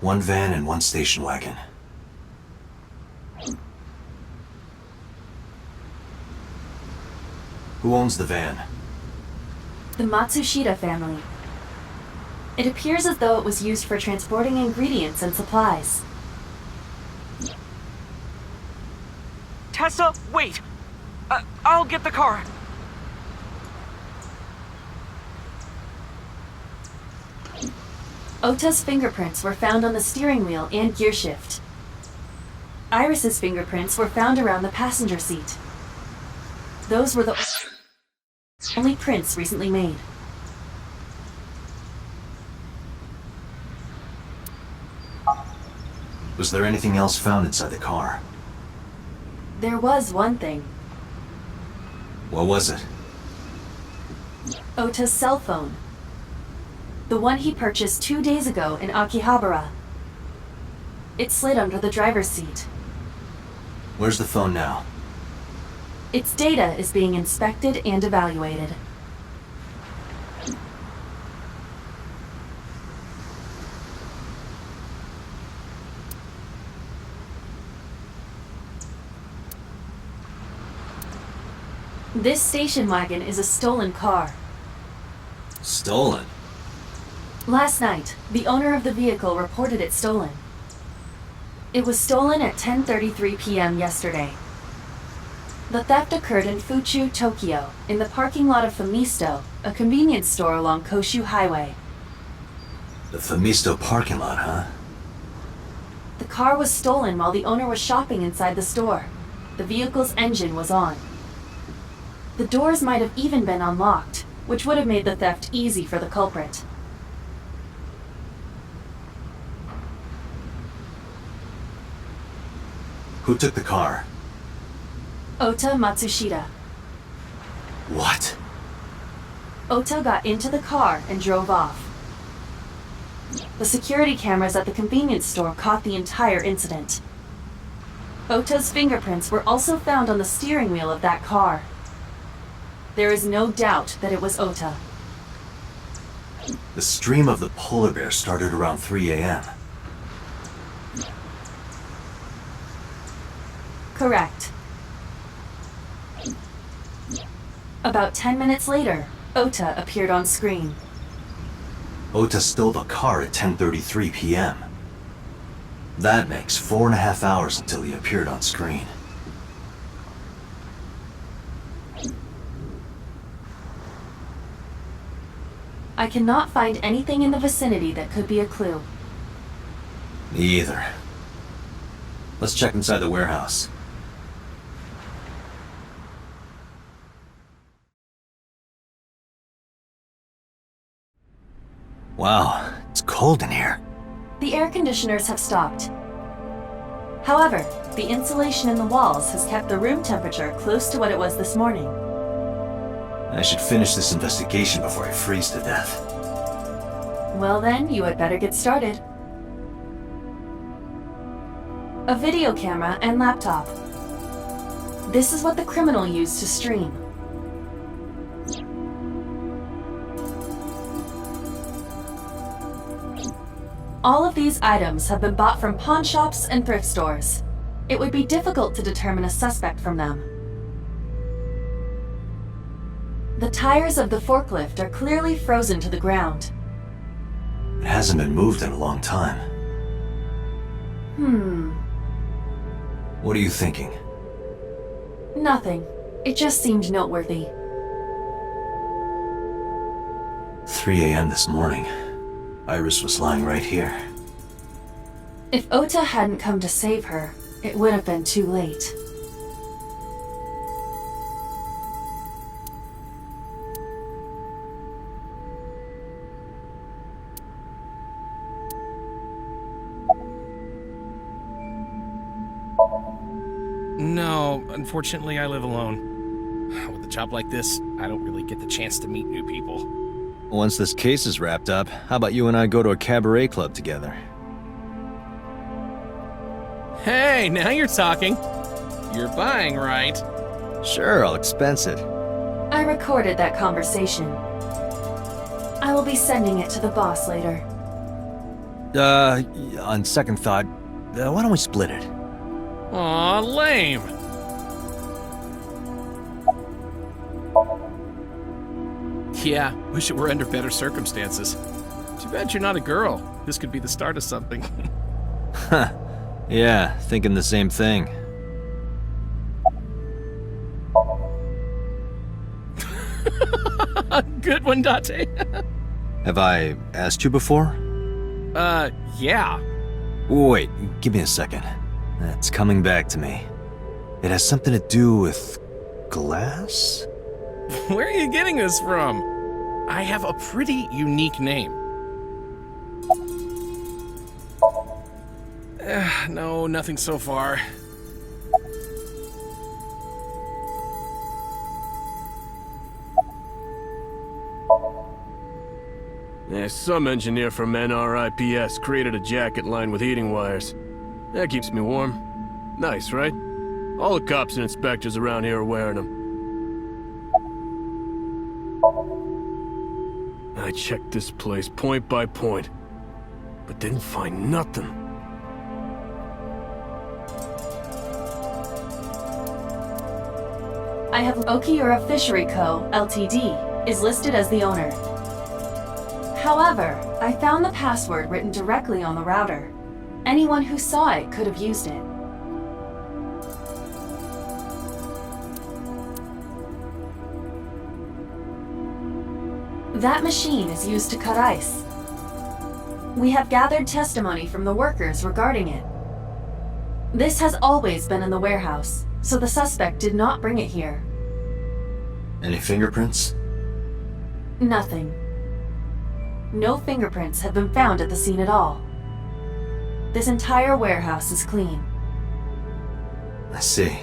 One van and one station wagon. Who owns the van? The Matsushita family. It appears as though it was used for transporting ingredients and supplies. Tessa, wait! I'll get the car. Ota's fingerprints were found on the steering wheel and gearshift. Iris's fingerprints were found around the passenger seat. Those were the only prints recently made. Was there anything else found inside the car? There was one thing. What was it? Ota's cell phone. The one he purchased 2 days ago in Akihabara. It slid under the driver's seat. Where's the phone now? Its data is being inspected and evaluated. This station wagon is a stolen car. Stolen? Last night, the owner of the vehicle reported it stolen. It was stolen at 10:33 p.m. yesterday. The theft occurred in Fuchu, Tokyo, in the parking lot of Famisto, a convenience store along Koshu Highway. The Famisto parking lot, huh? The car was stolen while the owner was shopping inside the store. The vehicle's engine was on. The doors might have even been unlocked, which would have made the theft easy for the culprit. Who took the car? Ota Matsushita. What? Ota got into the car and drove off. The security cameras at the convenience store caught the entire incident. Ota's fingerprints were also found on the steering wheel of that car. There is no doubt that it was Ota. The stream of the polar bear started around 3 a.m. Correct. About 10 minutes later, Ota appeared on screen. Ota stole the car at 10:33 p.m. That makes 4.5 hours until he appeared on screen. I cannot find anything in the vicinity that could be a clue. Me either. Let's check inside the warehouse. Wow, it's cold in here. The air conditioners have stopped. However, the insulation in the walls has kept the room temperature close to what it was this morning. I should finish this investigation before I freeze to death. Well then, you had better get started. A video camera and laptop. This is what the criminal used to stream. All of these items have been bought from pawn shops and thrift stores. It would be difficult to determine a suspect from them. The tires of the forklift are clearly frozen to the ground. It hasn't been moved in a long time. What are you thinking? Nothing. It just seemed noteworthy. 3 a.m. this morning. Iris was lying right here. If Ota hadn't come to save her, it would have been too late. No, unfortunately I live alone. With a job like this, I don't really get the chance to meet new people. Once this case is wrapped up, how about you and I go to a cabaret club together? Hey, now you're talking. You're buying, right? Sure, I'll expense it. I recorded that conversation. I will be sending it to the boss later. On second thought, why don't we split it? Aw, lame. Yeah, wish it were under better circumstances. Too bad you're not a girl. This could be the start of something. Huh. Yeah, thinking the same thing. Good one, Date. Have I asked you before? Yeah. Wait, give me a second. It's coming back to me. It has something to do with glass? Where are you getting this from? I have a pretty unique name. No, nothing so far. Yeah, some engineer from NRIPS created a jacket lined with heating wires. That keeps me warm. Nice, right? All the cops and inspectors around here are wearing them. I checked this place point by point, but didn't find nothing. I have Okiura Fishery Co., Ltd., is listed as the owner. However, I found the password written directly on the router. Anyone who saw it could have used it. That machine is used to cut ice. We have gathered testimony from the workers regarding it. This has always been in the warehouse, so the suspect did not bring it here. Any fingerprints? Nothing. No fingerprints have been found at the scene at all. This entire warehouse is clean. I see.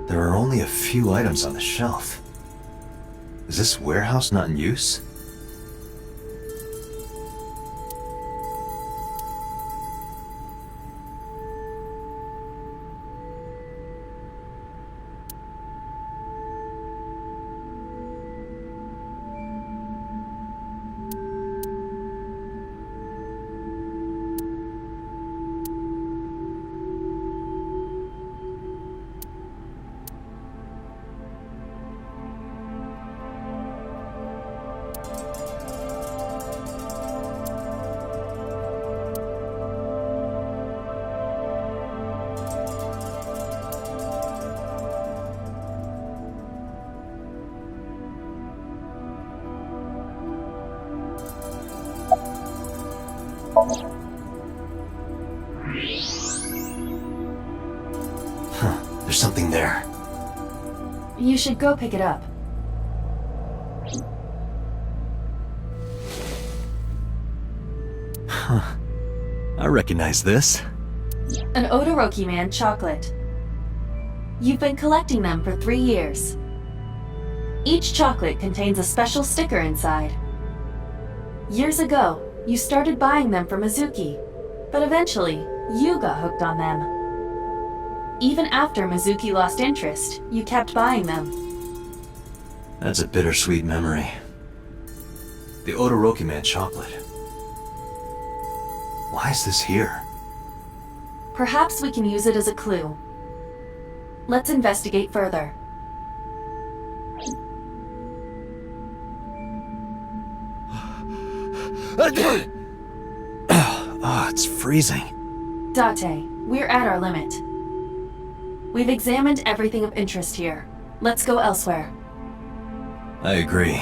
There are only a few items on the shelf. Is this warehouse not in use? There's something there. You should go pick it up. I recognize this. An Odoroki Man chocolate. You've been collecting them for 3 years. Each chocolate contains a special sticker inside. Years ago, you started buying them from Mizuki, but eventually, you got hooked on them. Even after Mizuki lost interest, you kept buying them. That's a bittersweet memory. The Odoroki Man chocolate. Why is this here? Perhaps we can use it as a clue. Let's investigate further. Oh, it's freezing. Date, we're at our limit. We've examined everything of interest here. Let's go elsewhere. I agree.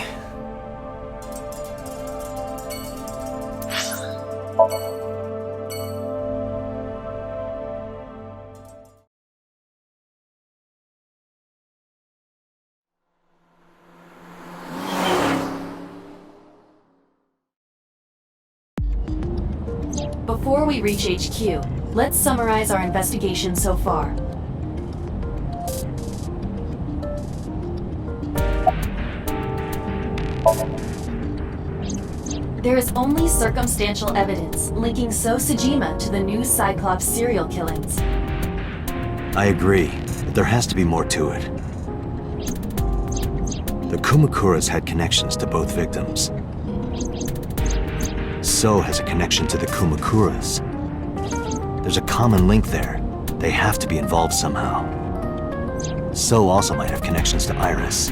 Before we reach HQ, let's summarize our investigation so far. There is only circumstantial evidence linking So Sejima to the new Cyclops serial killings. I agree, but there has to be more to it. The Kumakuras had connections to both victims. So has a connection to the Kumakuras. There's a common link there. They have to be involved somehow. So also might have connections to Iris.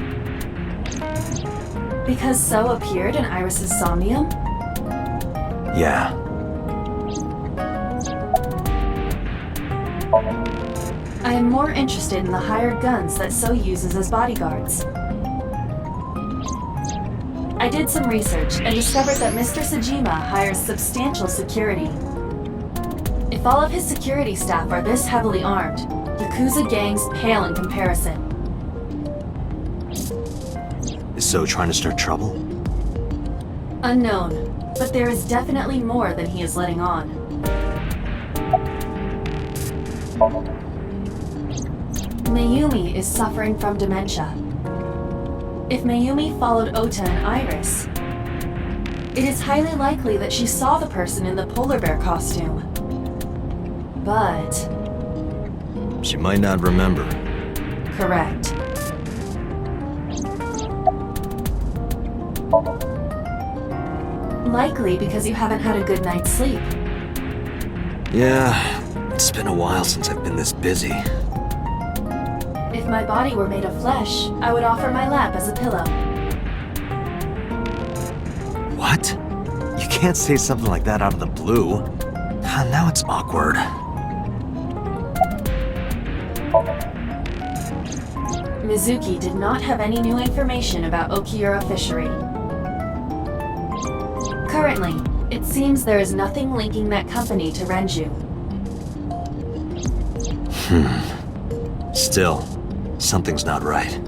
Because So appeared in Iris's Somnium? Yeah. I am more interested in the hired guns that So uses as bodyguards. I did some research and discovered that Mr. Sajima hires substantial security. If all of his security staff are this heavily armed, Yakuza gangs pale in comparison. Is So trying to start trouble? Unknown, but there is definitely more than he is letting on. Mayumi is suffering from dementia. If Mayumi followed Ota and Iris, it is highly likely that she saw the person in the polar bear costume. But... She might not remember. correct. Likely because you haven't had a good night's sleep. Yeah, it's been a while since I've been this busy. If my body were made of flesh, I would offer my lap as a pillow. What? You can't say something like that out of the blue. Now it's awkward. Mizuki did not have any new information about Okiura Fishery. Currently, it seems there is nothing linking that company to Renju. Still, something's not right.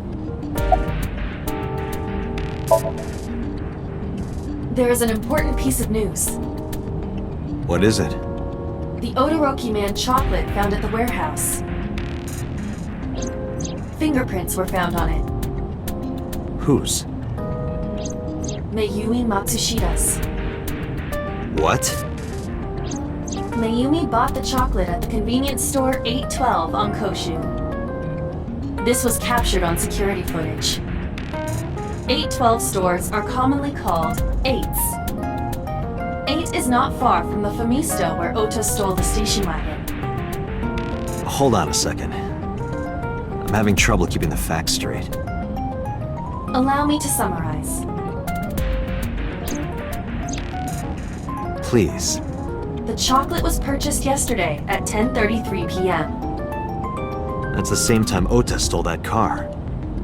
There is an important piece of news. What is it? The Odoroki Man chocolate found at the warehouse. Fingerprints were found on it. Whose? Mayumi Matsushida's. What? Mayumi bought the chocolate at the convenience store 812 on Koshu. This was captured on security footage. 812 stores are commonly called 8s. 8 is not far from the Famisto where Ota stole the station wagon. Hold on a second. I'm having trouble keeping the facts straight. Allow me to summarize. Please. The chocolate was purchased yesterday at 10:33 p.m. That's the same time Ota stole that car.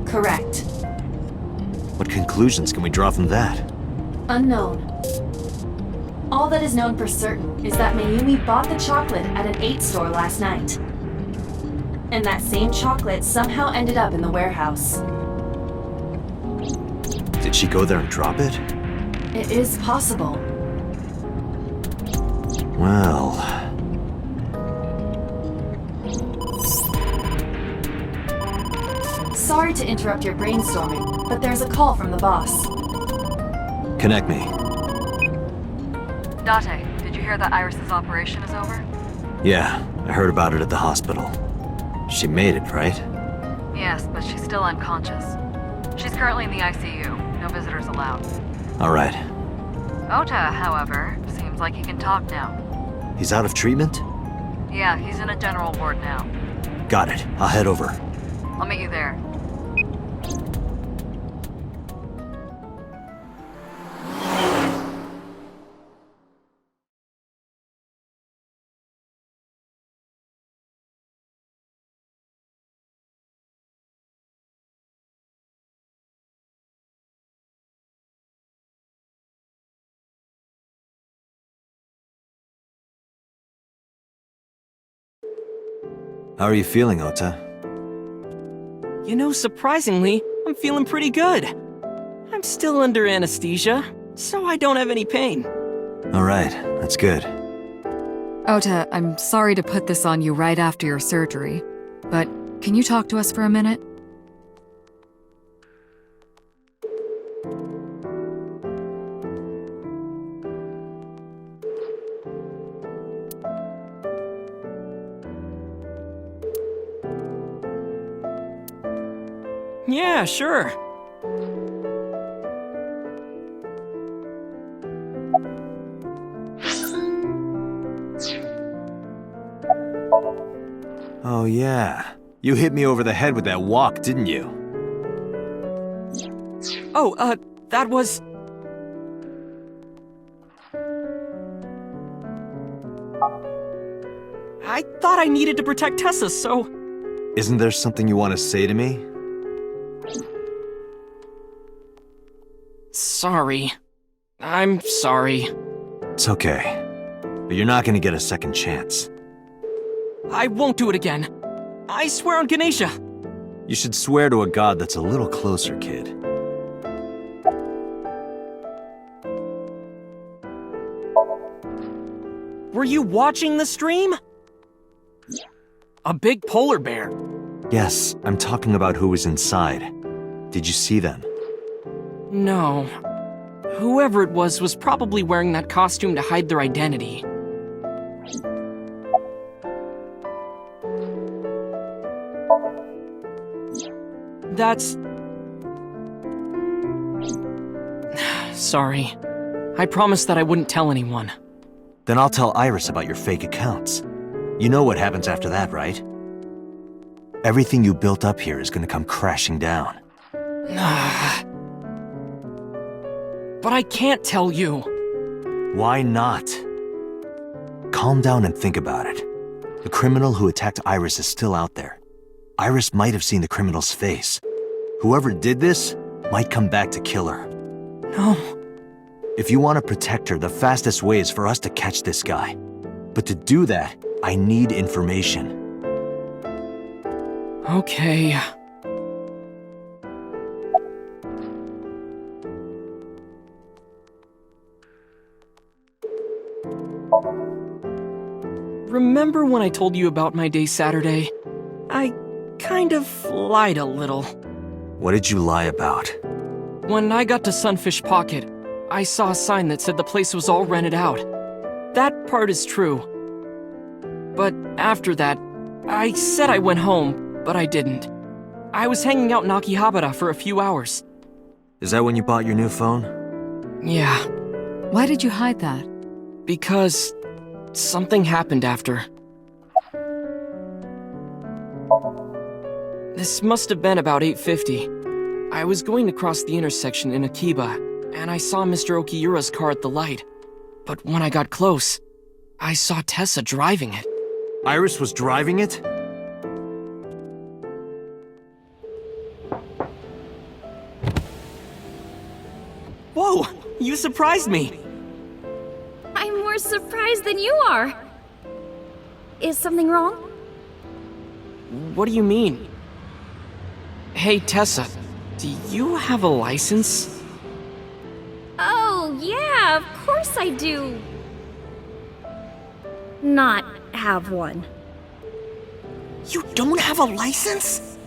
Correct. What conclusions can we draw from that? Unknown. All that is known for certain is that Mayumi bought the chocolate at an 8 store last night. And that same chocolate somehow ended up in the warehouse. Did she go there and drop it? It is possible. Well... Sorry to interrupt your brainstorming, but there's a call from the boss. Connect me. Date, did you hear that Iris's operation is over? Yeah, I heard about it at the hospital. She made it, right? Yes, but she's still unconscious. She's currently in the ICU. No visitors allowed. Alright. Ota, however, seems like he can talk now. He's out of treatment? Yeah, he's in a general ward now. Got it. I'll head over. I'll meet you there. How are you feeling, Ota? You know, surprisingly, I'm feeling pretty good. I'm still under anesthesia, so I don't have any pain. Alright, that's good. Ota, I'm sorry to put this on you right after your surgery, but can you talk to us for a minute? Yeah, sure. Oh yeah. You hit me over the head with that walk, didn't you? Oh, that was... I thought I needed to protect Tessa, so... Isn't there something you want to say to me? Sorry. I'm sorry. It's okay. But you're not gonna get a second chance. I won't do it again. I swear on Ganesha. You should swear to a god that's a little closer, kid. Were you watching the stream? A big polar bear. Yes, I'm talking about who was inside. Did you see them? No. Whoever it was probably wearing that costume to hide their identity. That's... Sorry. I promised that I wouldn't tell anyone. Then I'll tell Iris about your fake accounts. You know what happens after that, right? Everything you built up here is gonna come crashing down. But I can't tell you. Why not? Calm down and think about it. The criminal who attacked Iris is still out there. Iris might have seen the criminal's face. Whoever did this might come back to kill her. No. If you want to protect her, the fastest way is for us to catch this guy. But to do that, I need information. Okay. Remember when I told you about my day Saturday? I kind of lied a little. What did you lie about? When I got to Sunfish Pocket, I saw a sign that said the place was all rented out. That part is true. But after that, I said I went home, but I didn't. I was hanging out in Akihabara for a few hours. Is that when you bought your new phone? Yeah, Why did you hide that? because something happened after. This must have been about 8:50. I was going to cross the intersection in Akiba, and I saw Mr. Okiura's car at the light. But when I got close, I saw Tessa driving it. Iris was driving it? Whoa! You surprised me! I'm more surprised than you are. Is something wrong? What do you mean? Hey, Tessa, do you have a license? Oh, yeah, of course I do. Not have one. You don't have a license?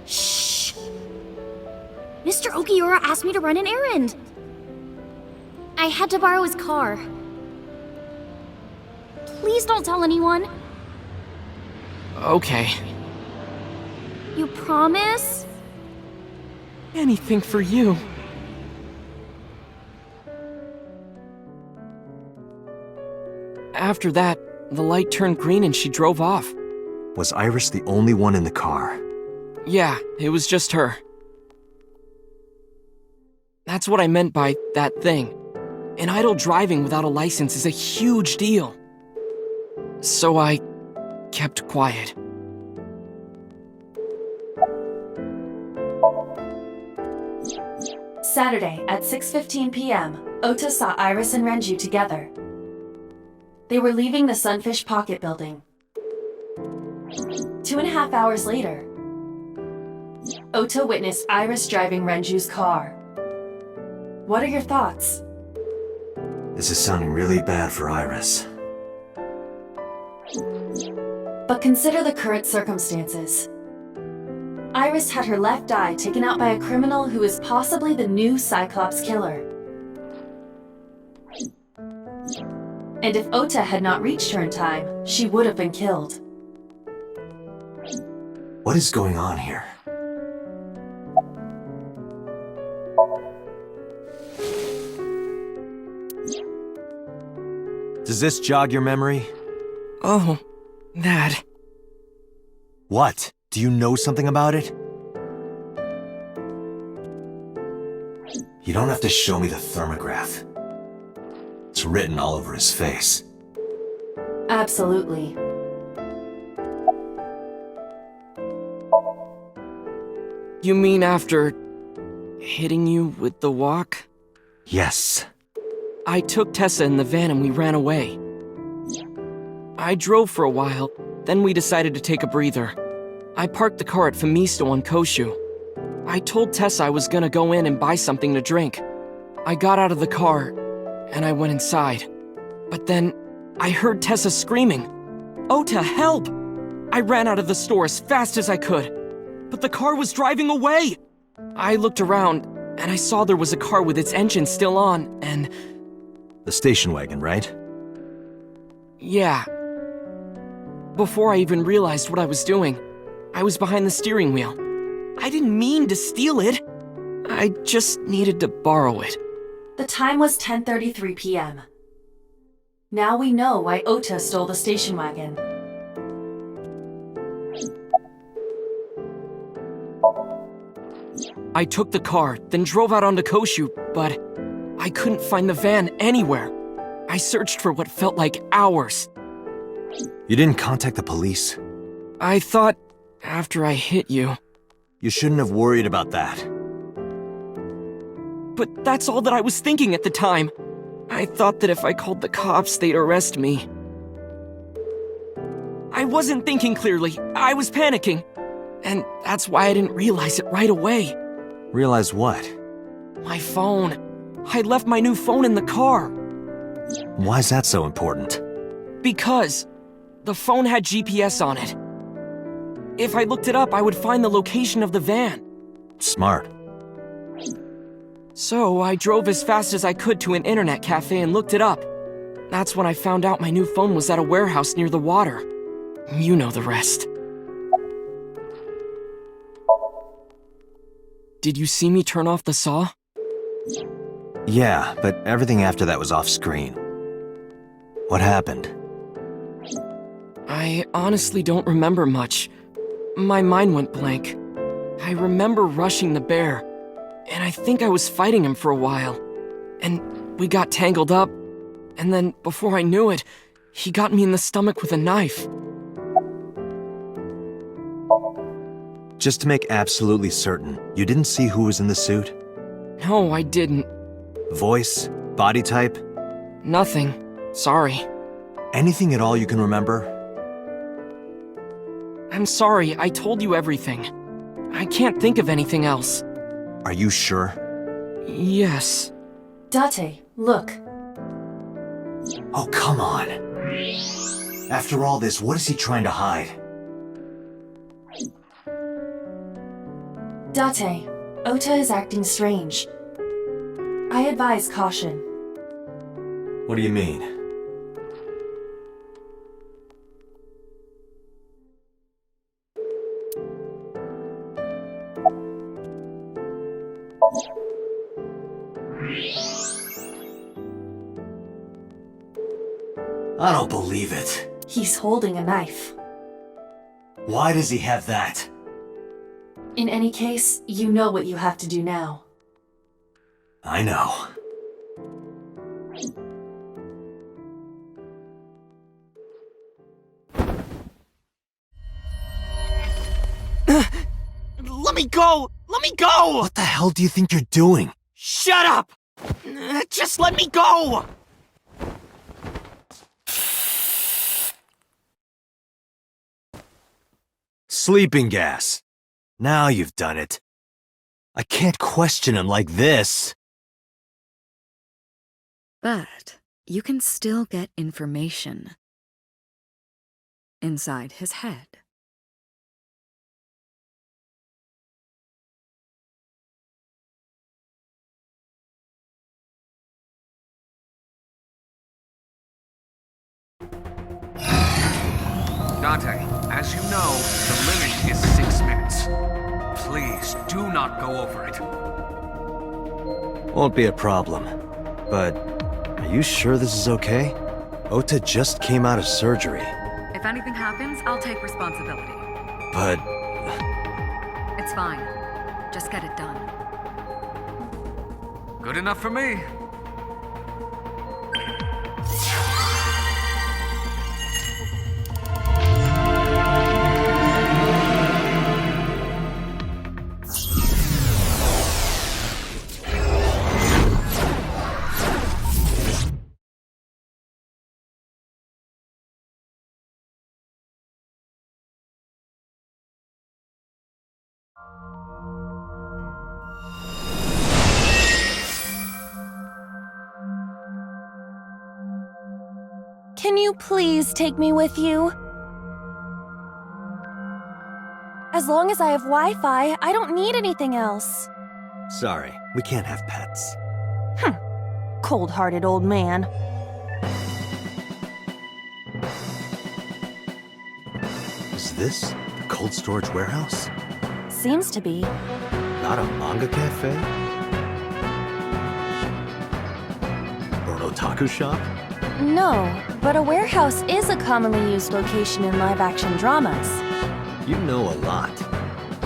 Shh. Mr. Okiura asked me to run an errand. I had to borrow his car. Please don't tell anyone. Okay. You promise? Anything for you. After that, the light turned green and she drove off. Was Iris the only one in the car? Yeah, it was just her. That's what I meant by that thing. An idle driving without a license is a huge deal. So I kept quiet. Saturday at 6:15 p.m., Ota saw Iris and Renju together. They were leaving the Sunfish Pocket building. 2.5 hours later, Ota witnessed Iris driving Renju's car. What are your thoughts? This is sounding really bad for Iris. But consider the current circumstances. Iris had her left eye taken out by a criminal who is possibly the new Cyclops killer. And if Ota had not reached her in time, she would have been killed. What is going on here? Does this jog your memory? Oh, that. What? Do you know something about it? You don't have to show me the thermograph. It's written all over his face. Absolutely. You mean after hitting you with the walk? Yes. I took Tessa in the van and we ran away. I drove for a while, then we decided to take a breather. I parked the car at Femisto on Koshu. I told Tessa I was gonna go in and buy something to drink. I got out of the car, and I went inside. But then, I heard Tessa screaming, "Ota, help!" I ran out of the store as fast as I could, but the car was driving away! I looked around, and I saw there was a car with its engine still on, and... The station wagon, right? yeah. Before I even realized what I was doing, I was behind the steering wheel. I didn't mean to steal it. I just needed to borrow it. The time was 10:33 p.m. Now we know why Ota stole the station wagon. I took the car, then drove out onto Koshu, but I couldn't find the van anywhere. I searched for what felt like hours. You didn't contact the police? I thought, after I hit you... You shouldn't have worried about that. But that's all that I was thinking at the time. I thought that if I called the cops, they'd arrest me. I wasn't thinking clearly. I was panicking. And that's why I didn't realize it right away. Realize what? My phone. I left my new phone in the car. Why's that so important? Because the phone had GPS on it. If I looked it up, I would find the location of the van. Smart. So I drove as fast as I could to an internet cafe and looked it up. That's when I found out my new phone was at a warehouse near the water. You know the rest. Did you see me turn off the saw? Yeah, but everything after that was off screen. What happened? I honestly don't remember much. My mind went blank. I remember rushing the bear, and I think I was fighting him for a while. And we got tangled up, and then before I knew it, he got me in the stomach with a knife. Just to make absolutely certain, you didn't see who was in the suit? No, I didn't. Voice? Body type? Nothing. Sorry. Anything at all you can remember? I'm sorry, I told you everything. I can't think of anything else. Are you sure? Yes. Date, look. Oh, come on. After all this, what is he trying to hide? Date, Ota is acting strange. I advise caution. What do you mean? I don't believe it. He's holding a knife. Why does he have that? In any case, you know what you have to do now. I know. Let me go! Let me go! What the hell do you think you're doing? Shut up! Just let me go! Sleeping gas. Now you've done it. I can't question him like this. But you can still get information inside his head. Dante, as you know, the limit is 6 minutes. Please, do not go over it. Won't be a problem. But are you sure this is okay? Ota just came out of surgery. If anything happens, I'll take responsibility. but It's fine. Just get it done. Good enough for me. Can you please take me with you? As long as I have Wi-Fi, I don't need anything else. sorry, we can't have pets. Cold-hearted old man. Is this the cold storage warehouse? Seems to be. Not a manga cafe? Or an otaku shop? No, but a warehouse is a commonly used location in live-action dramas. You know a lot.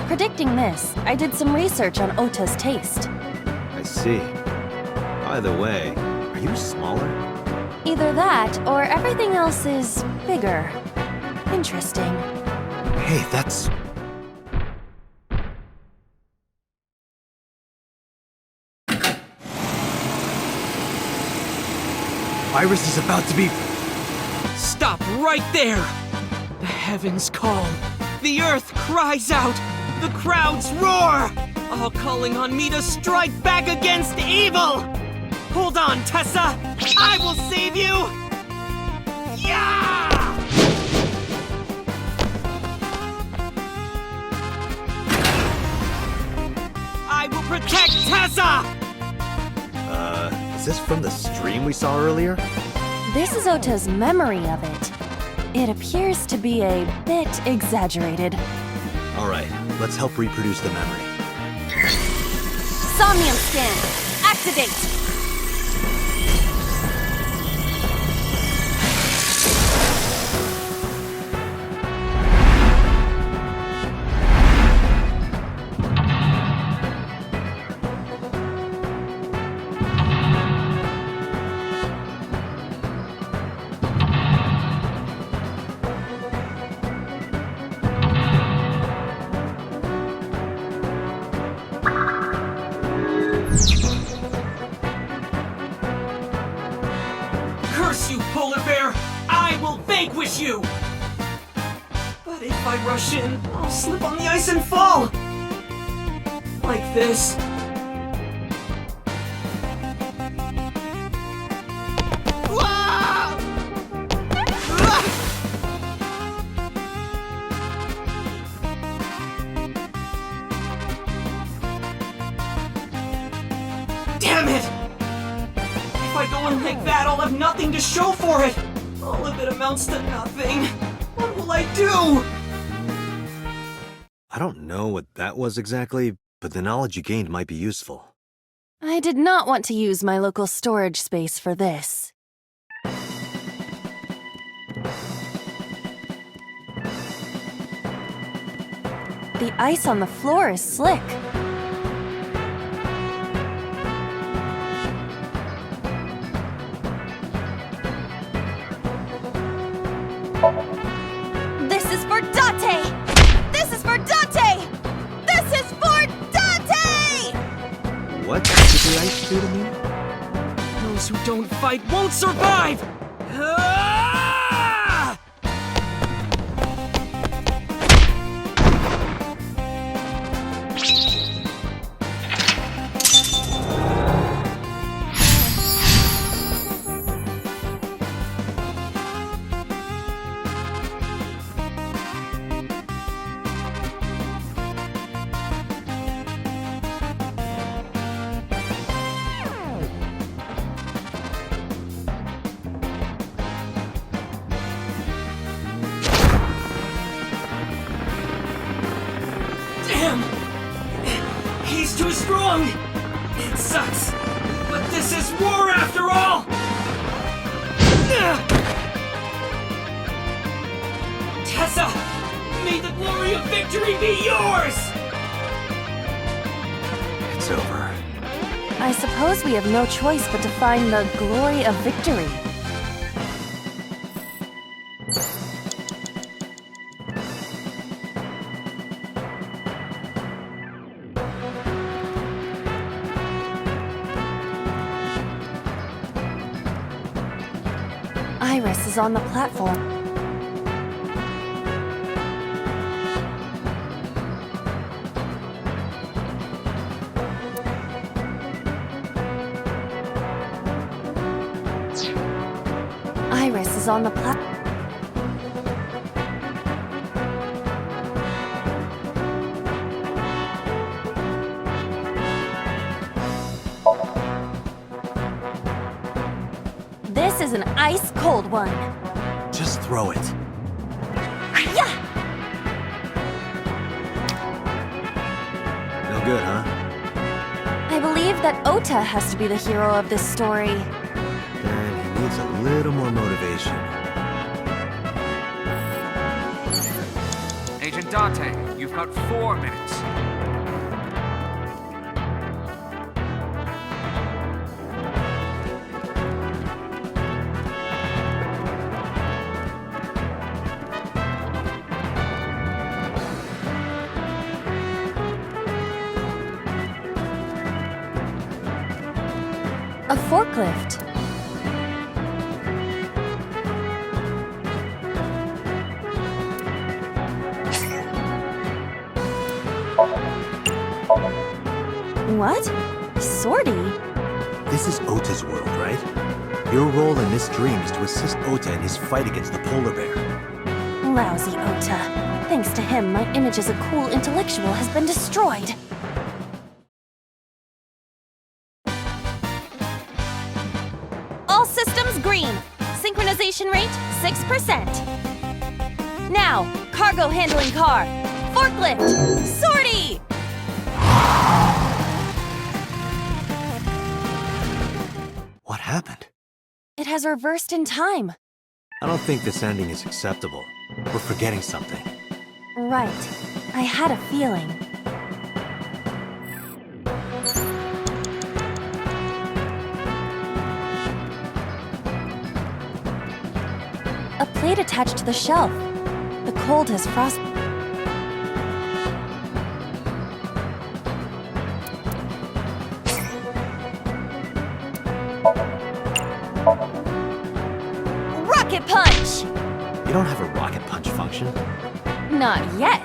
Predicting this, I did some research on Ota's taste. I see. By the way, are you smaller? Either that, or everything else is bigger. Interesting. Hey, that's... Iris is about to be... Stop right there! The heavens call. The earth cries out. The crowds roar. All calling on me to strike back against evil. Hold on, Tessa. I will save you. Yeah! I will protect Tessa. Is this from the stream we saw earlier? This is Ota's memory of it. It appears to be a bit exaggerated. Alright, let's help reproduce the memory. Somnium scan! Activate! Curse you, polar bear! I will vanquish you! But if I rush in, I'll slip on the ice and fall! Like this. Wah! Ah! Damn it! If I go in like that, I'll have nothing to show for it! All of it amounts to nothing. What will I do? I don't know what that was exactly, but the knowledge you gained might be useful. I did not want to use my local storage space for this. The ice on the floor is slick. This is for Date! This is for Date! This is for Date! What did the ice do to me? Those who don't fight won't survive! Ah! Damn! He's too strong! It sucks, but this is war after all! Tessa! May the glory of victory be yours! It's over. I suppose we have no choice but to find the glory of victory. Iris is on the platform. Iris is on the platform. This is an ice-cold one. Just throw it. Yeah! No good, huh? I believe that Ota has to be the hero of this story. Then he needs a little more motivation. Agent Dante, you've got 4 minutes. A forklift. What? Sortie? This is Ota's world, right? Your role in this dream is to assist Ota in his fight against the polar bear. Lousy Ota. Thanks to him, my image as a cool intellectual has been destroyed. All systems green. Synchronization rate 6%. Now, cargo handling car. Forklift. Sortie! What happened? It has reversed in time. I don't think this ending is acceptable. We're forgetting something. Right. I had a feeling. A plate attached to the shelf. The cold has frost. Rocket punch! You don't have a rocket punch function? Not yet.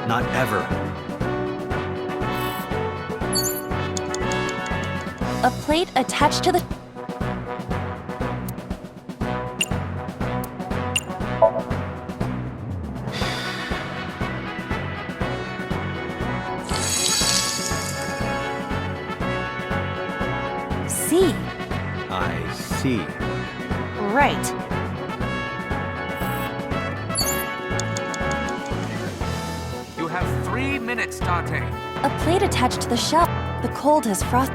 Not ever. A plate attached to the... C. I see. Right. You have 3 minutes, Dante. A plate attached to the shelf. The cold has frost...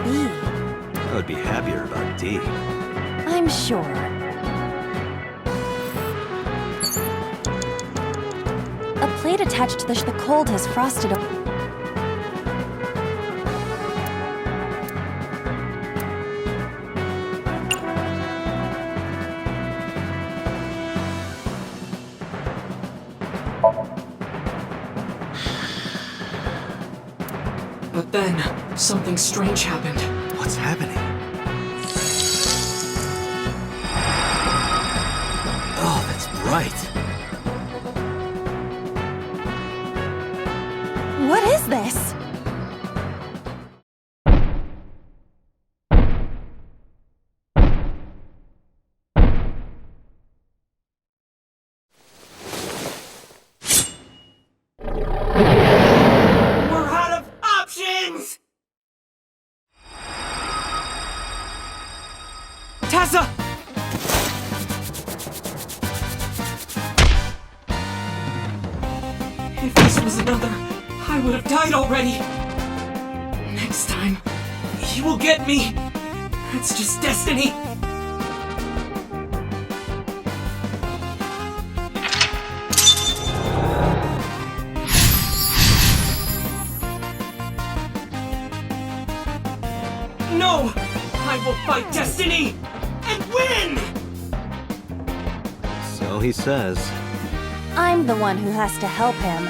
B. I would be happier about D. I'm sure. A plate attached to the cold has frosted up. But then, something strange happened. What's happening? Oh, that's bright. What is this? We're out of options! If this was another, I would have died already. Next time, he will get me. That's just destiny. No! I will fight destiny and win! So he says. I'm the one who has to help him.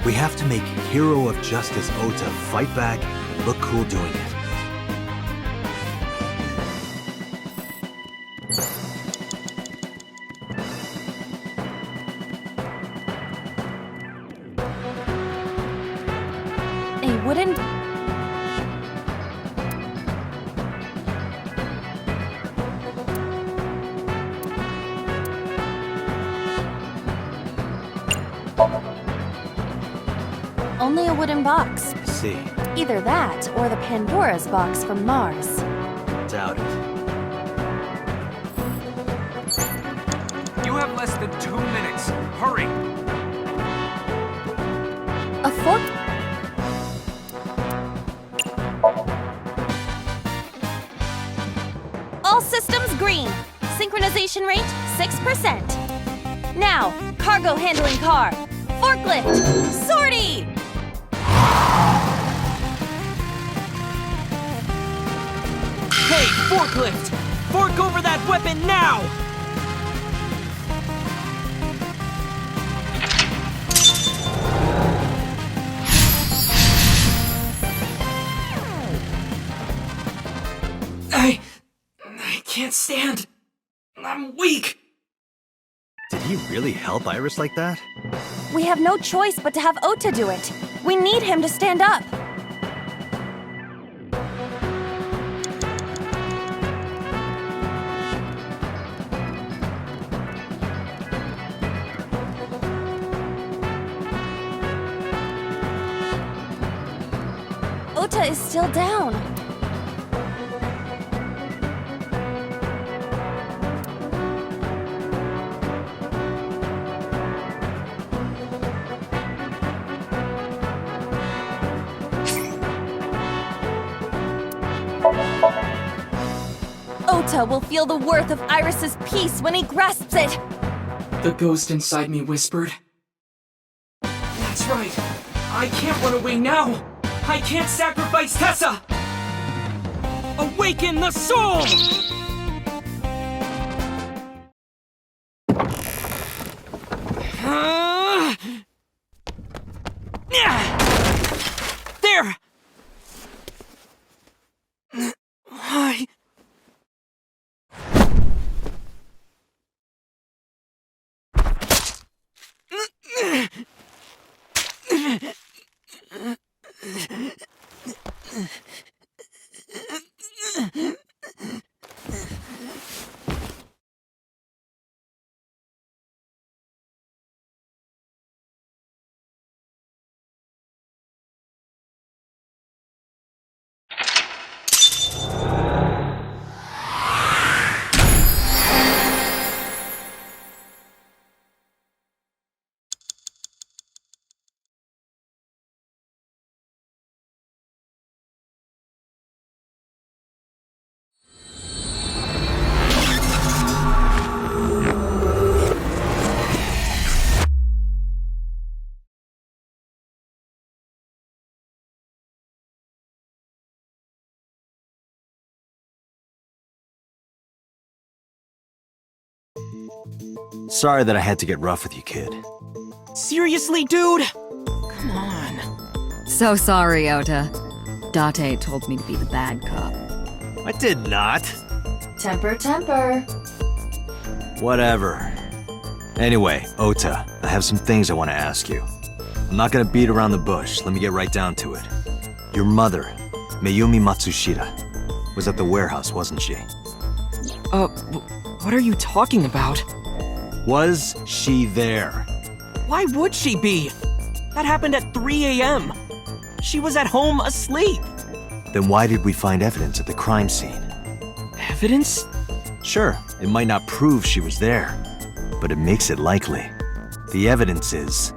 We have to make hero of justice Ota fight back, look cool doing it. A wooden... Only a wooden box. See, Either that, or the Pandora's box from Mars. doubt it. You have less than 2 minutes. Hurry! A fork... All systems green. Synchronization rate, 6%. Now, cargo handling car. Forklift. Sortie! Hey, forklift! Fork over that weapon now! I can't stand. I'm weak. Did he really help Iris like that? We have no choice but to have Ota do it. We need him to stand up. Ota is still down. Ota will feel the worth of Iris's peace when he grasps it. The ghost inside me whispered. That's right. I can't run away now. I can't sacrifice Tessa. Awaken the soul! There! I... Sorry that I had to get rough with you, kid. Seriously, dude? Come on. So sorry, Ota. Date told me to be the bad cop. I did not. Temper, temper. Whatever. Anyway, Ota, I have some things I want to ask you. I'm not gonna beat around the bush. Let me get right down to it. Your mother, Mayumi Matsushita, was at the warehouse, wasn't she? What are you talking about? Was she there? Why would she be? That happened at 3 a.m. She was at home asleep. Then why did we find evidence at the crime scene? Evidence? Sure, it might not prove she was there, but it makes it likely. The evidence is...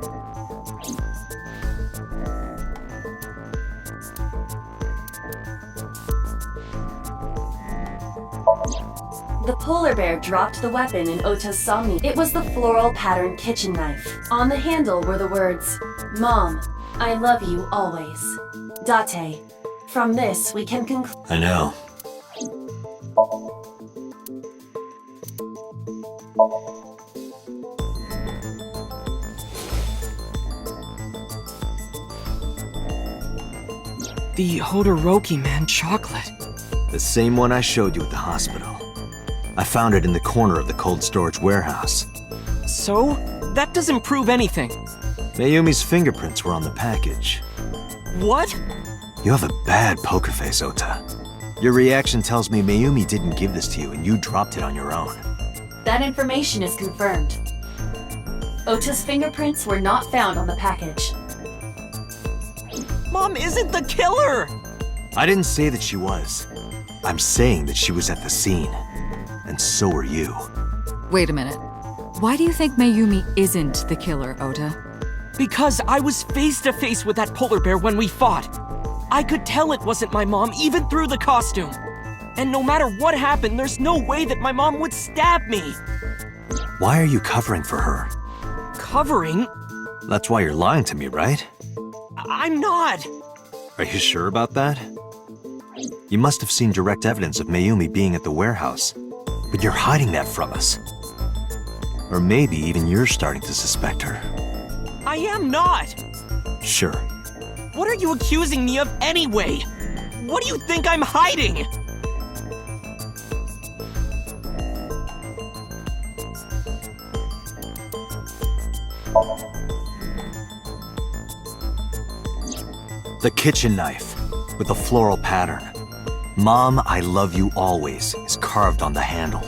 The polar bear dropped the weapon in Ota's Somnium. It was the floral pattern kitchen knife. On the handle were the words, "Mom, I love you always. Date." From this, we can conclude. I know. The Hodoroki man chocolate. The same one I showed you at the hospital. I found it in the corner of the cold storage warehouse. So? That doesn't prove anything. Mayumi's fingerprints were on the package. What? You have a bad poker face, Ota. Your reaction tells me Mayumi didn't give this to you and you dropped it on your own. That information is confirmed. Ota's fingerprints were not found on the package. Mom isn't the killer! I didn't say that she was. I'm saying that she was at the scene. And so were you. Wait a minute. Why do you think Mayumi isn't the killer, Ota? Because I was face to face with that polar bear when we fought. I could tell it wasn't my mom even through the costume. And no matter what happened, there's no way that my mom would stab me. Why are you covering for her? Covering? That's why you're lying to me, right? I'm not. Are you sure about that? You must have seen direct evidence of Mayumi being at the warehouse, but you're hiding that from us. Or maybe even you're starting to suspect her. I am not. Sure. What are you accusing me of anyway? What do you think I'm hiding? The kitchen knife with the floral pattern. "Mom, I love you always" is carved on the handle.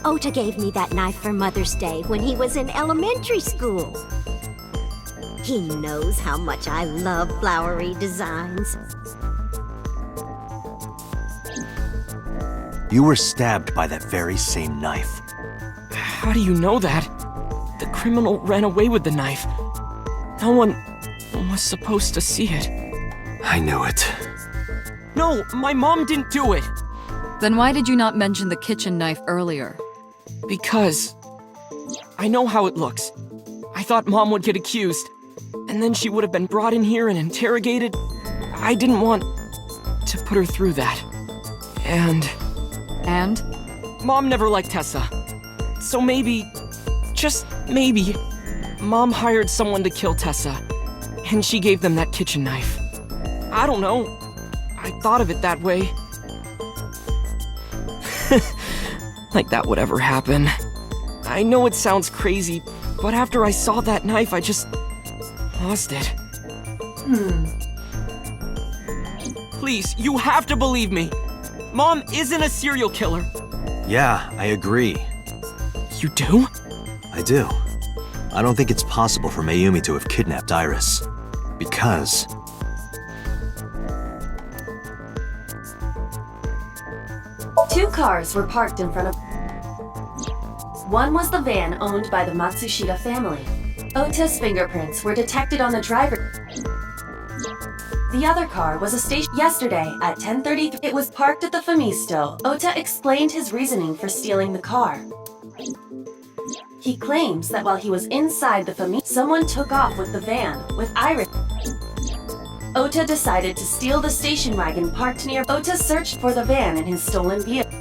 Ota gave me that knife for Mother's Day when he was in elementary school. He knows how much I love flowery designs. You were stabbed by that very same knife. How do you know that? The criminal ran away with the knife. No one was supposed to see it. I knew it. No, my mom didn't do it. Then why did you not mention the kitchen knife earlier? Because I know how it looks. I thought Mom would get accused, and then she would have been brought in here and interrogated. I didn't want to put her through that. And Mom never liked Tessa. So maybe, just maybe, Mom hired someone to kill Tessa, and she gave them that kitchen knife. I don't know. I thought of it that way. Like that would ever happen. I know it sounds crazy, but after I saw that knife, I just lost it. Please, you have to believe me. Mom isn't a serial killer. Yeah, I agree. You do? I do. I don't think it's possible for Mayumi to have kidnapped Iris. Because... Two cars were parked in front of... One was the van owned by the Matsushita family. Ota's fingerprints were detected on the driver. The other car was a station. Yesterday at 10:33, it was parked at the Famisto. Ota explained his reasoning for stealing the car. He claims that while he was inside the Famisto, someone took off with the van with Iris. Ota decided to steal the station wagon parked near. Ota searched for the van in his stolen vehicle.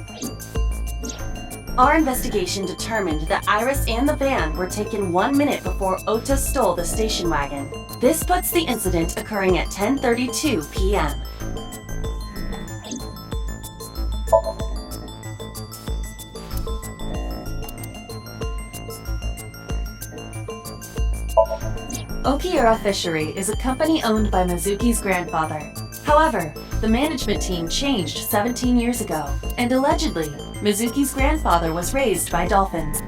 Our investigation determined that Iris and the van were taken 1 minute before Ota stole the station wagon. This puts the incident occurring at 10:32 p.m. Okiura Fishery is a company owned by Mizuki's grandfather. However, the management team changed 17 years ago, and allegedly, Mizuki's grandfather was raised by dolphins.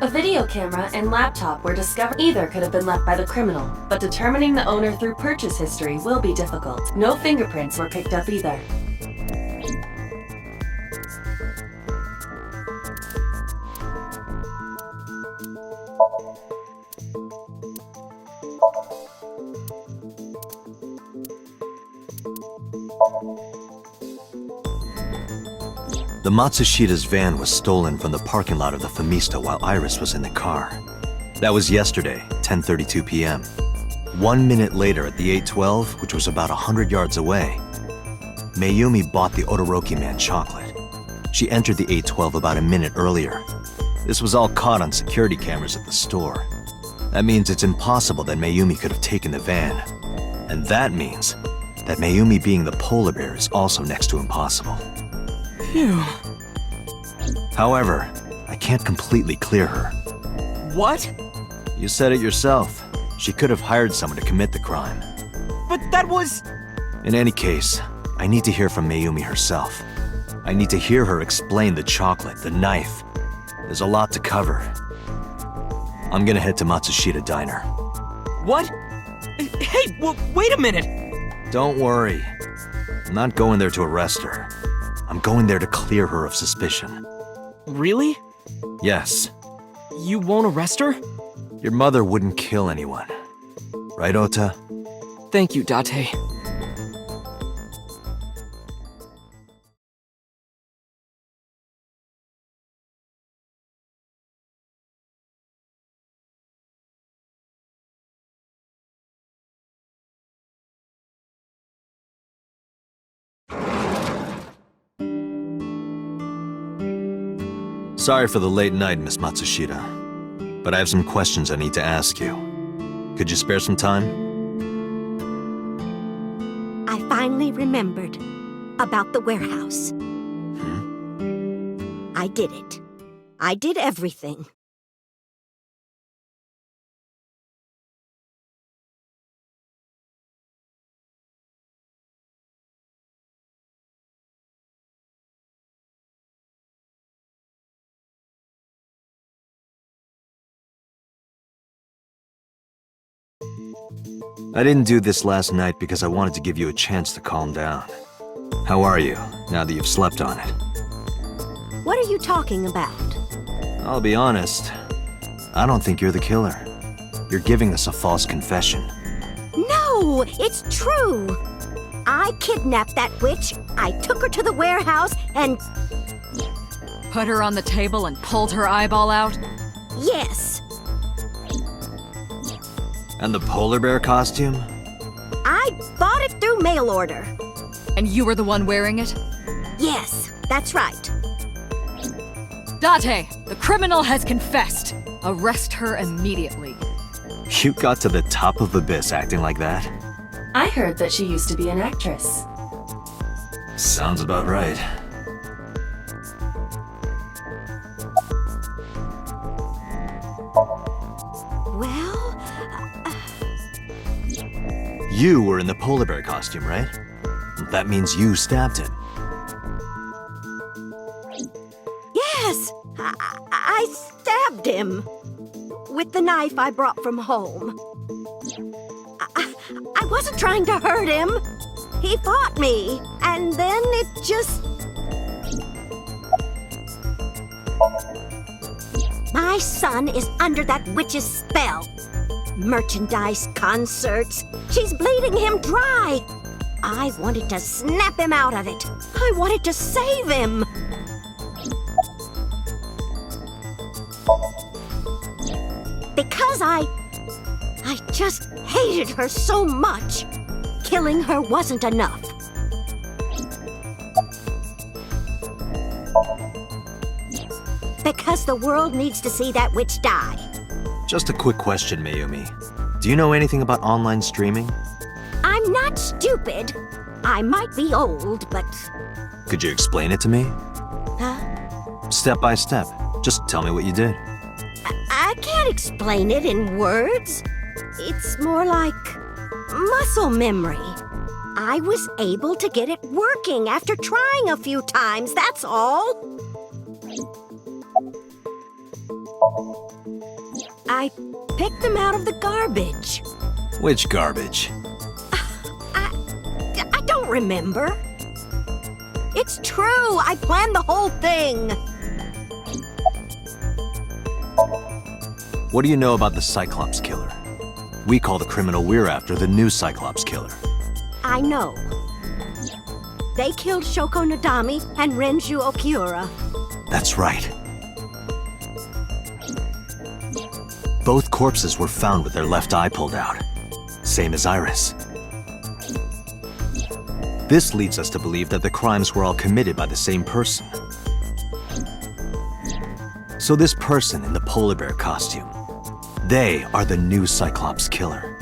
A video camera and laptop were discovered. Either could have been left by the criminal, but determining the owner through purchase history will be difficult. No fingerprints were picked up either. The Matsushida's van was stolen from the parking lot of the Famista while Iris was in the car. That was yesterday, 10:32 p.m. 1 minute later at the 812, which was about 100 yards away, Mayumi bought the Odoroki Man chocolate. She entered the 812 about a minute earlier. This was all caught on security cameras at the store. That means it's impossible that Mayumi could have taken the van. And that means that Mayumi being the polar bear is also next to impossible. Phew. However, I can't completely clear her. What? You said it yourself. She could have hired someone to commit the crime. But that was... In any case, I need to hear from Mayumi herself. I need to hear her explain the chocolate, the knife. There's a lot to cover. I'm gonna head to Matsushita Diner. What? Hey, wait a minute! Don't worry. I'm not going there to arrest her. I'm going there to clear her of suspicion. Really? Yes. You won't arrest her? Your mother wouldn't kill anyone. Right, Ota? Thank you, Date. Sorry for the late night, Miss Matsushita. But I have some questions I need to ask you. Could you spare some time? I finally remembered about the warehouse. I did it. I did everything. I didn't do this last night because I wanted to give you a chance to calm down. How are you, now that you've slept on it? What are you talking about? I'll be honest. I don't think you're the killer. You're giving us a false confession. No, it's true. I kidnapped that witch, I took her to the warehouse, and Put her on the table and pulled her eyeball out? yes, And the polar bear costume? I bought it through mail order. And you were the one wearing it? Yes, that's right. Date, the criminal has confessed. Arrest her immediately. You got to the top of Abyss acting like that? I heard that she used to be an actress. Sounds about right. Well, You were in the polar bear costume, right? That means you stabbed him. yes, I stabbed him with the knife I brought from home. I wasn't trying to hurt him. He fought me, and then it just... My son is under that witch's spell. Merchandise, concerts. She's bleeding him dry. I wanted to snap him out of it. I wanted to save him. Because I just hated her so much. Killing her wasn't enough. Because the world needs to see that witch die. Just a quick question, Mayumi. Do you know anything about online streaming? I'm not stupid. I might be old, but... Could you explain it to me? Huh? Step by step. Just tell me what you did. I can't explain it in words. It's more like muscle memory. I was able to get it working after trying a few times, that's all. I picked them out of the garbage. Which garbage? I don't remember. It's true, I planned the whole thing. What do you know about the Cyclops killer? We call the criminal we're after the new Cyclops killer. I know. They killed Shoko Nadami and Renju Okiura. That's right. Both corpses were found with their left eye pulled out. Same as Iris. This leads us to believe that the crimes were all committed by the same person. So this person in the polar bear costume, they are the new Cyclops killer.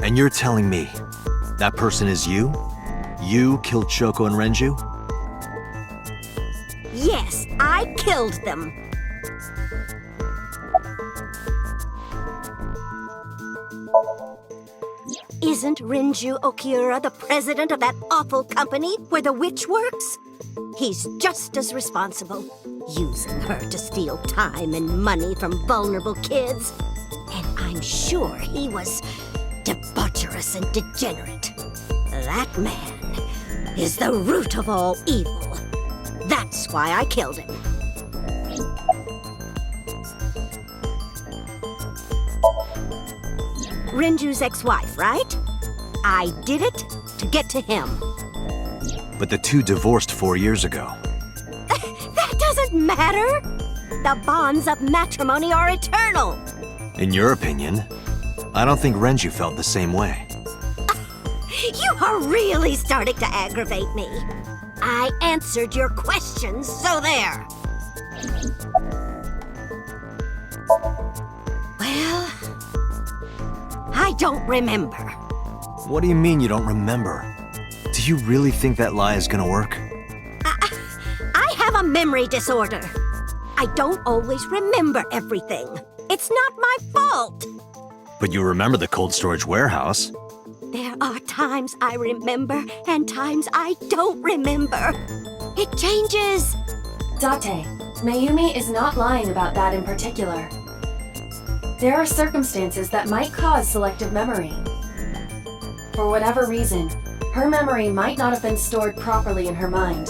And you're telling me that person is you? You killed Shoko and Renju? Yes, I killed them. Isn't Renju Okiura the president of that awful company where the witch works? He's just as responsible, using her to steal time and money from vulnerable kids. And I'm sure he was debaucherous and degenerate. That man is the root of all evil. That's why I killed him. Renju's ex-wife, right? I did it to get to him. But the two divorced 4 years ago. That doesn't matter! The bonds of matrimony are eternal! In your opinion, I don't think Renju felt the same way. You are really starting to aggravate me. I answered your questions, so there. Well, I don't remember. What do you mean you don't remember? Do you really think that lie is gonna work? I have a memory disorder. I don't always remember everything. It's not my fault. But you remember the cold storage warehouse. There are times I remember and times I don't remember. It changes. Date, Mayumi is not lying about that in particular. There are circumstances that might cause selective memory. For whatever reason, her memory might not have been stored properly in her mind.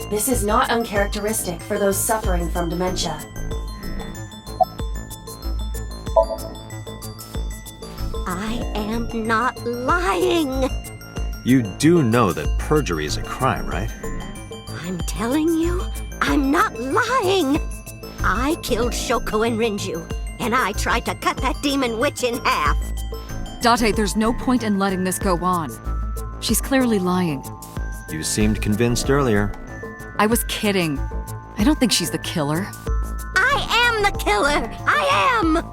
This is not uncharacteristic for those suffering from dementia. I am not lying. You do know that perjury is a crime, right? I'm telling you, I'm not lying. I killed Shoko and Renju, and I tried to cut that demon witch in half. Date, there's no point in letting this go on. She's clearly lying. You seemed convinced earlier. I was kidding. I don't think she's the killer. I am the killer! I am!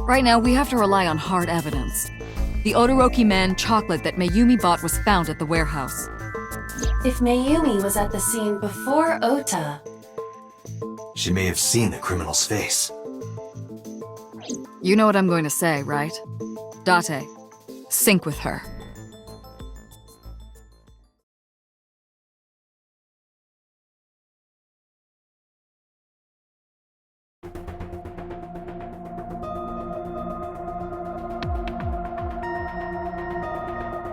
Right now, we have to rely on hard evidence. The Odoroki Man chocolate that Mayumi bought was found at the warehouse. If Mayumi was at the scene before Ota, She may have seen the criminal's face. You know what I'm going to say, right? Date, sync with her.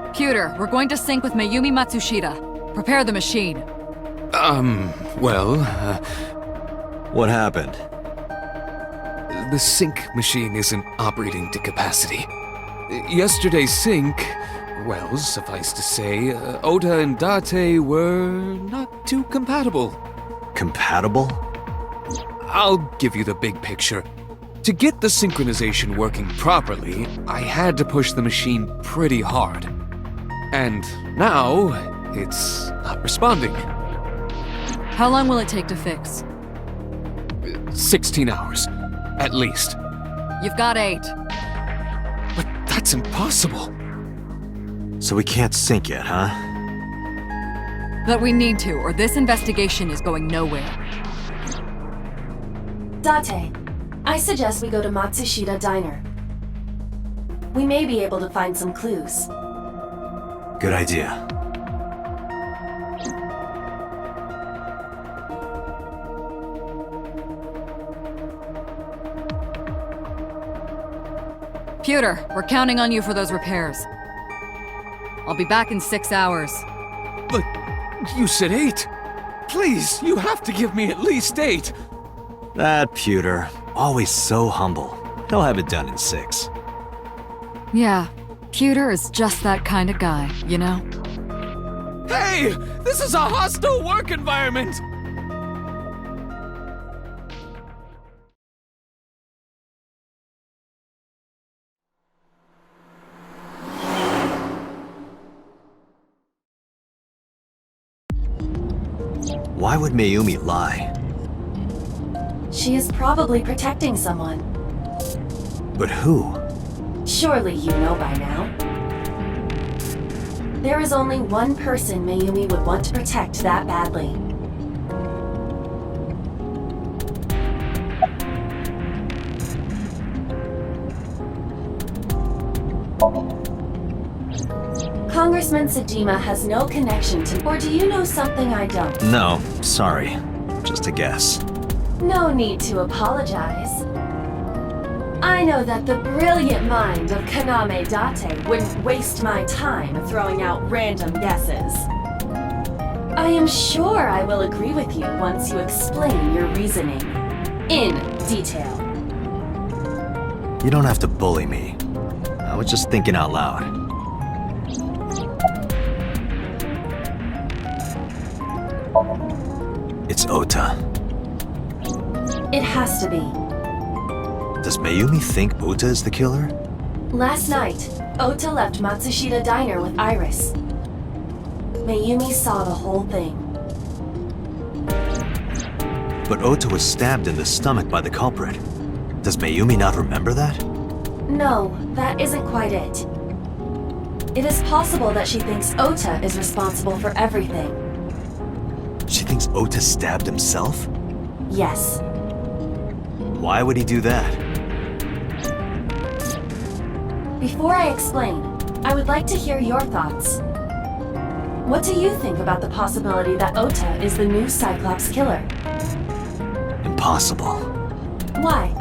Computer, we're going to sync with Mayumi Matsushita. Prepare the machine. What happened? The sync machine isn't operating to capacity. Yesterday's sync, well, suffice to say, Ota and Date were not too compatible. Compatible? I'll give you the big picture. To get the synchronization working properly, I had to push the machine pretty hard. And now, it's not responding. How long will it take to fix? 16 hours, at least. You've got 8. But that's impossible. So we can't sync yet, huh? But we need to, or this investigation is going nowhere. Date, I suggest we go to Matsushita Diner. We may be able to find some clues. Good idea. Computer, we're counting on you for those repairs. I'll be back in 6 hours. But you said 8. Please, you have to give me at least 8. That pewter, always so humble. He'll have it done in 6. Yeah, Computer is just that kind of guy, you know? Hey! This is a hostile work environment! Why would Mayumi lie? She is probably protecting someone. But who? Surely you know by now. There is only one person Mayumi would want to protect that badly. Congressman Sedema has no connection to... Or do you know something I don't? No, sorry. Just a guess. No need to apologize. I know that the brilliant mind of Kaname Date wouldn't waste my time throwing out random guesses. I am sure I will agree with you once you explain your reasoning. In detail. You don't have to bully me. I was just thinking out loud. It's Ota. It has to be. Does Mayumi think Ota is the killer? Last night, Ota left Matsushita Diner with Iris. Mayumi saw the whole thing. But Ota was stabbed in the stomach by the culprit. Does Mayumi not remember that? No, that isn't quite it. It is possible that she thinks Ota is responsible for everything. She thinks Ota stabbed himself? Yes. Why would he do that? Before I explain, I would like to hear your thoughts. What do you think about the possibility that Ota is the new Cyclops killer? Impossible. Why?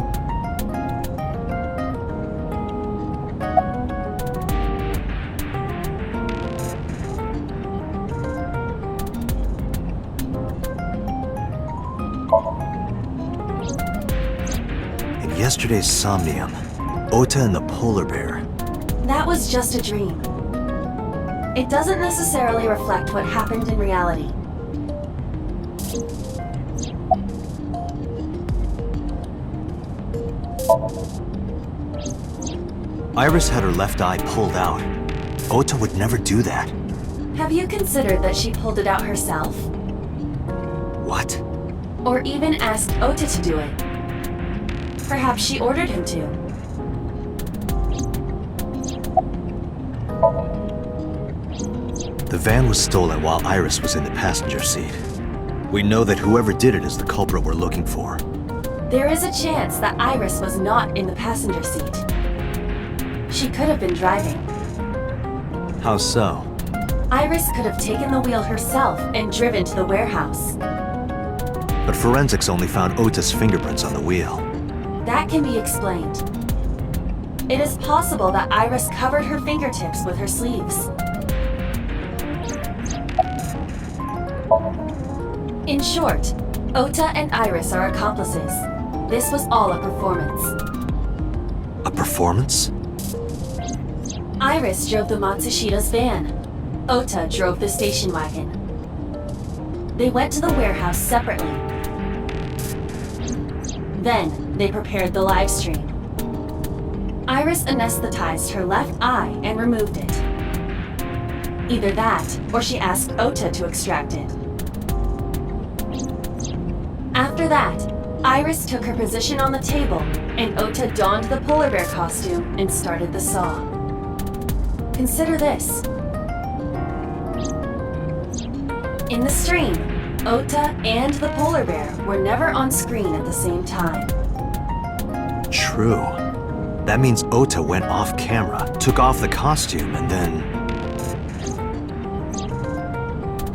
In yesterday's Somnium, Ota and the polar bear. That was just a dream. It doesn't necessarily reflect what happened in reality. Iris had her left eye pulled out. Ota would never do that. Have you considered that she pulled it out herself? What? Or even asked Ota to do it? Perhaps she ordered him to. The van was stolen while Iris was in the passenger seat. We know that whoever did it is the culprit we're looking for. There is a chance that Iris was not in the passenger seat. She could have been driving. How so? Iris could have taken the wheel herself and driven to the warehouse. But forensics only found Ota's fingerprints on the wheel. That can be explained. It is possible that Iris covered her fingertips with her sleeves. In short, Ota and Iris are accomplices. This was all a performance. A performance? Iris drove the Matsushita's van. Ota drove the station wagon. They went to the warehouse separately. Then, they prepared the live stream. Iris anesthetized her left eye and removed it. Either that, or she asked Ota to extract it. After that, Iris took her position on the table, and Ota donned the polar bear costume and started the saw. Consider this. In the stream, Ota and the polar bear were never on screen at the same time. True. That means Ota went off camera, took off the costume, and then...